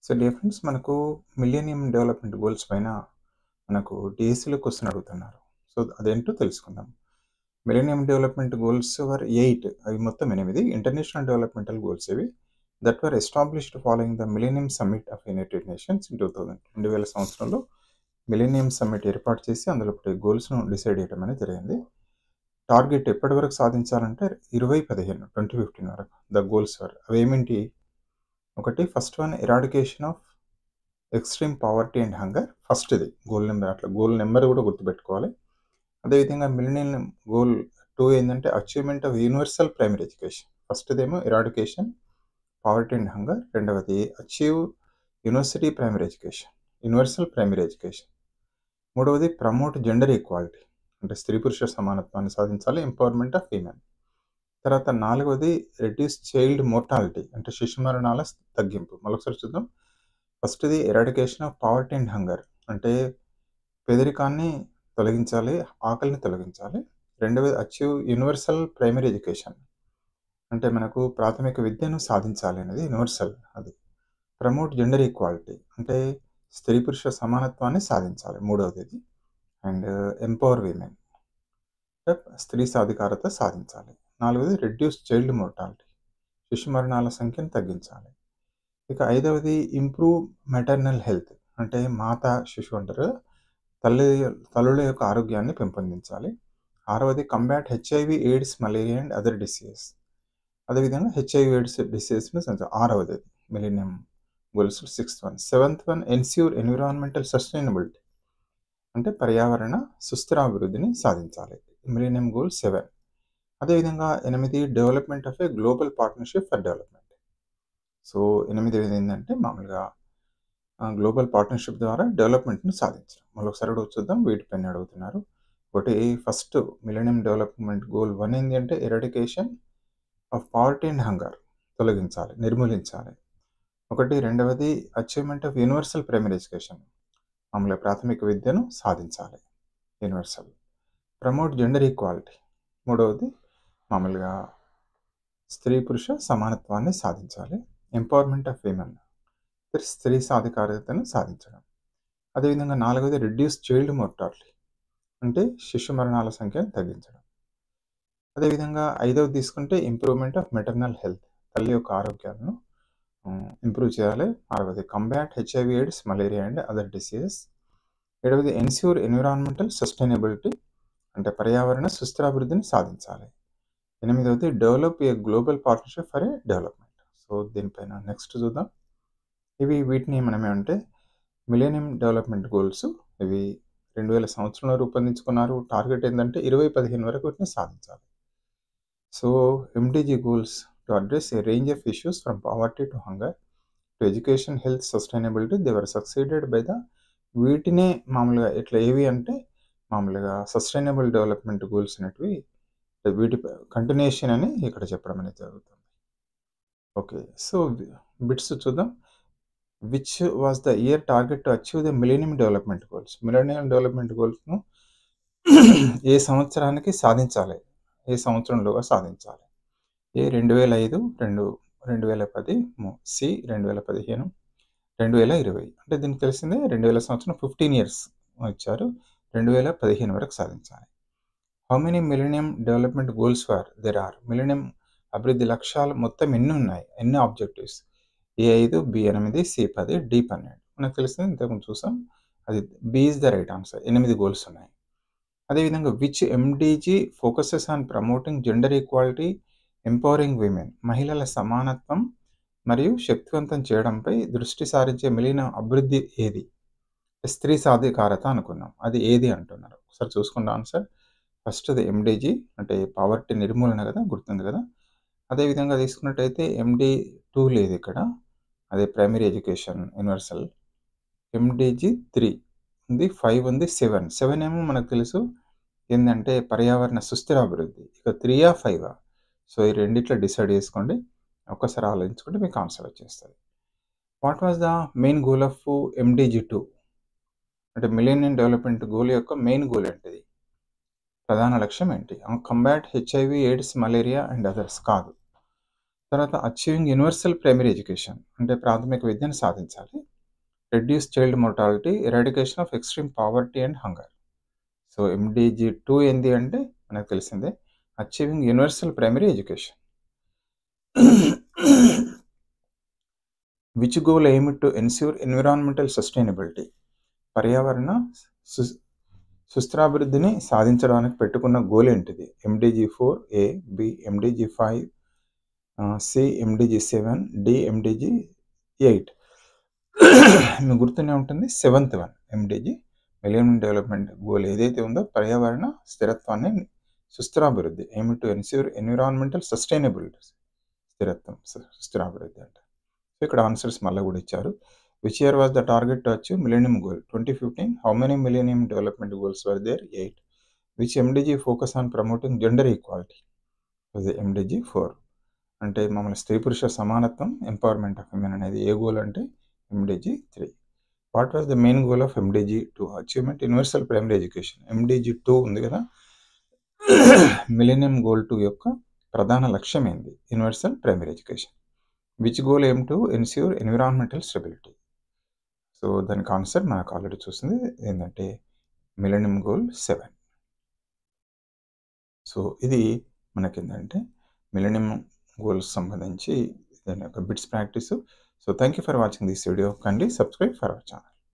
So dear friends, మనకు millennium development goals పైన మనకు డిఎస్సిలో క్వశ్చన్ అడుగుతున్నారు. సో అదేంటో తెలుసుకుందాం. మిలేనియం డెవలప్మెంట్ గోల్స్ వర్ 8, అవి మొత్తం 8 ఇంటర్నేషనల్ డెవలప్మెంటల్ గోల్స్ ఇవి that were established following the millennium summit of United nations in 2000 సంవత్సరంలో మిలేనియం సమ్మిట్ ఏర్పాటు చేసి అందులో గోల్స్ను డిసైడ్ చేయడం అనేది జరిగింది. టార్గెట్ ఎప్పటి వరకు సాధించాలంటే 2015 వరకు ద గోల్స్ వర్ అవి ఏమిటి? ఒకటి, first one eradication of extreme poverty and hunger. ఫస్ట్ది గోల్ నెంబర్, అట్లా గోల్ నెంబర్ కూడా గుర్తుపెట్టుకోవాలి. అదేవిధంగా మిలినియం గోల్ 2 ఏంటంటే achievement of universal primary education. ఫస్ట్దేమో ఎరాడికేషన్ పావర్టీ అండ్ హంగర్, రెండవది achieve university primary education, universal primary education. మూడవది ప్రమోట్ జెండర్ ఈక్వాలిటీ, అంటే స్త్రీ పురుష సమానత్వాన్ని సాధించాలి, ఎంపవర్మెంట్ ఆఫ్ విమెన్. తర్వాత నాలుగవది రెడ్యూస్ చైల్డ్ మోర్టాలిటీ, అంటే శిశు మరణాల తగ్గింపు. మరొకసారి చూద్దాం. ఫస్ట్ది eradication of poverty and hunger, అంటే పేదరికాన్ని తొలగించాలి, ఆకలిని తొలగించాలి. రెండవది అచీవ్ యూనివర్సల్ ప్రైమరీ ఎడ్యుకేషన్, అంటే మనకు ప్రాథమిక విద్యను సాధించాలి అనేది యూనివర్సల్. అది ప్రమోట్ జెండర్ ఈక్వాలిటీ, అంటే స్త్రీ పురుష సమానత్వాన్ని సాధించాలి, మూడవది. అండ్ ఎంపవర్ విమెన్, స్త్రీ సాధికారత సాధించాలి. నాలుగవది రెడ్యూస్ చైల్డ్ మోర్టాలిటీ, శిశు మరణాల సంఖ్యను తగ్గించాలి. ఇక ఐదవది ఇంప్రూవ్ మెటర్నల్ హెల్త్, అంటే మాత శిశువు అంటారు, తల్లుల యొక్క ఆరోగ్యాన్ని పెంపొందించాలి. ఆరవది combat HIV AIDS malaria and other diseases. అదేవిధంగా హెచ్ఐవి ఎయిడ్స్ డిసీజెస్ను ఆరవది millennium goals. Sixth one. Seventh one ensure environmental sustainability, అంటే పర్యావరణ సుస్థిరాభివృద్ధిని సాధించాలి, మిలీనియం గోల్ 7. అదేవిధంగా 8 development of A global partnership for development. So 8 ఏంటంటే మామూలుగా గ్లోబల్ పార్ట్నర్షిప్ ద్వారా డెవలప్మెంట్ను సాధించడం. మరొకసారి కూడా చూద్దాం, వీటిపైన అడుగుతున్నారు. ఒకటి, ఫస్ట్ మిలేనియం డెవలప్మెంట్ గోల్ 1 ఏంటి అంటే eradication of poverty and hunger, తొలగించాలి, నిర్మూలించాలి. ఒకటి, రెండవది achievement of universal primary education, మామూలుగా ప్రాథమిక విద్యను సాధించాలి, యూనివర్సల్. ప్రమోట్ జెండర్ ఈక్వాలిటీ, మూడవది మామూలుగా స్త్రీ పురుష సమానత్వాన్ని సాధించాలి. ఎంపవర్మెంట్ ఆఫ్ విమెన్, స్త్రీ సాధికారతను సాధించడం. అదేవిధంగా నాలుగవది రెడ్యూస్ చైల్డ్ మోర్టాలిటీ, అంటే శిశు మరణాల సంఖ్యను తగ్గించడం. అదేవిధంగా ఐదవది తీసుకుంటే ఇంప్రూవ్మెంట్ ఆఫ్ మెటర్నల్ హెల్త్, తల్లి యొక్క ఆరోగ్యాలను ఇంప్రూవ్ చేయాలి. ఆరవది combat HIV AIDS malaria and other diseases. ఏడవది ఎన్ష్యూర్ ఎన్విరాన్మెంటల్ సస్టైనబిలిటీ, అంటే పర్యావరణ సుస్థిరాభివృద్ధిని సాధించాలి. ఎనిమిదవది develop a global partnership for a development. So దీనిపైన నెక్స్ట్ చూద్దాం. వీటిని మనం ఏమంటే మిలేనియం డెవలప్మెంట్ గోల్స్, ఇవి 2000 సంవత్సరంలో రూపొందించుకున్నారు. టార్గెట్ ఏంటంటే 2015 వరకు వీటిని సాధించాలి. So MDG goals to address a range of issues from poverty to hunger to education, health, sustainability, they were succeeded by the. వీటినే మామూలుగా ఇట్లా ఏవి అంటే మామూలుగా సస్టైనబుల్ డెవలప్మెంట్ గోల్స్ అనేటివి, వీటి కంటిన్యూషన్ అని ఇక్కడ చెప్పడం అనేది జరుగుతుంది. ఓకే, సో బిట్స్ చూద్దాం. Which was the year target to achieve the millennium development goals. Millennium development గోల్స్ను ఏ సంవత్సరానికి సాధించాలి, ఏ సంవత్సరంలోగా సాధించాలి? A 2005, 2010, C 2015, 2020. అంటే దీనికి తెలిసిందే 2000 సంవత్సరం 15 ఇయర్స్ ఇచ్చారు, 2015 వరకు సాధించాలి. How many millennium development goals for there are? మిలేనియం అభివృద్ధి లక్ష్యాలు మొత్తం ఎన్ని ఉన్నాయి, ఎన్ని objectives? A5, B8, C10, D12. మనకు తెలిసింది, ఇంతకుముందు చూసాం, అది B is the right answer. 8 goals ఉన్నాయి. అదేవిధంగా which MDG focuses on promoting gender equality, empowering women, మహిళల సమానత్వం మరియు శక్తివంతం చేయడంపై దృష్టి సారించే మిలియన్ అభివృద్ధి ఏది? స్త్రీ సాధికారత అనుకున్నాం, అది ఏది అంటున్నారు. ఒకసారి చూసుకున్న ఆన్సర్. ఫస్ట్ది ఎండిజీ, అంటే పావర్టీ నిర్మూలన కదా, గుర్తుంది కదా. అదేవిధంగా తీసుకున్నట్టయితే MD2 లేదు ఇక్కడ, అదే ప్రైమరీ ఎడ్యుకేషన్ యూనివర్సల్. MDG 3 ఉంది, 5 ఉంది, 7 ఏమో మనకు తెలుసు ఏంటంటే పర్యావరణ సుస్థిరాభివృద్ధి. ఇక 3 5. సో ఈ రెండిట్లో డిసైడ్ చేసుకోండి, ఒక్కసారి ఆలోచించుకుంటే మీకు ఆన్సర్ వచ్చేస్తుంది. What was the main goal of MDG2? అంటే మిలేనియం డెవలప్మెంట్ గోల్ యొక్క మెయిన్ గోల్ ఏంటిది, ప్రధాన లక్ష్యం ఏంటి? Combat HIV AIDS malaria and others కాదు. తర్వాత అచీవింగ్ యూనివర్సల్ ప్రైమరీ ఎడ్యుకేషన్ అంటే ప్రాథమిక విద్యను సాధించాలి. Reduce child mortality, eradication of extreme poverty and hunger. So MDG 2 ఏంది అంటే మనకు తెలిసిందే, achieving universal primary education. Which goal aim to ensure environmental sustainability. పర్యావరణ సుస్థిరాభివృద్ధిని సాధించడానికి పెట్టుకున్న గోల్ ఏంటిది? MDG 4 A, B MDG 5, C MDG 7, D MDG 8. మీకు గుర్తునే ఉంటుంది 7th one MDG million development goal ఏదైతే ఉందో పర్యావరణ స్థిరత్వాన్ని సుస్థిరాభివృద్ధి, aim to ensure environmental sustainability, సుస్థిరాభివృద్ధి అంటే. సో ఇక్కడ ఆన్సర్స్ మళ్ళీ కూడా ఇచ్చారు. Which year was the target to achieve millennium goal? 2015. How many millennium development goals were there? 8. Which MDG focus on promoting gender equality? అది ఎండిజీ 4. అంటే మమ్మల్ని స్త్రీ పురుష సమానత్వం, ఎంపవర్మెంట్ ఆఫ్ విమెన్ అనేది ఏ గోల్ అంటే MDG 3. What was the main goal of MDG 2? Achievement universal primary education. MDG 2 ఉంది కదా, మిలీనియం గోల్ 2 యొక్క ప్రధాన లక్ష్యం ఏంది? Universal primary education. Which goal aim to ensure environmental stability. So దానికి ఆన్సర్ మనకు ఆల్రెడీ చూసింది ఏంటంటే మిలీనియం గోల్ 7. సో ఇది మనకేంటంటే మిలీనియం గోల్స్ సంబంధించి దాని యొక్క bits practice. So thank you for watching this video. Kindly subscribe for our channel.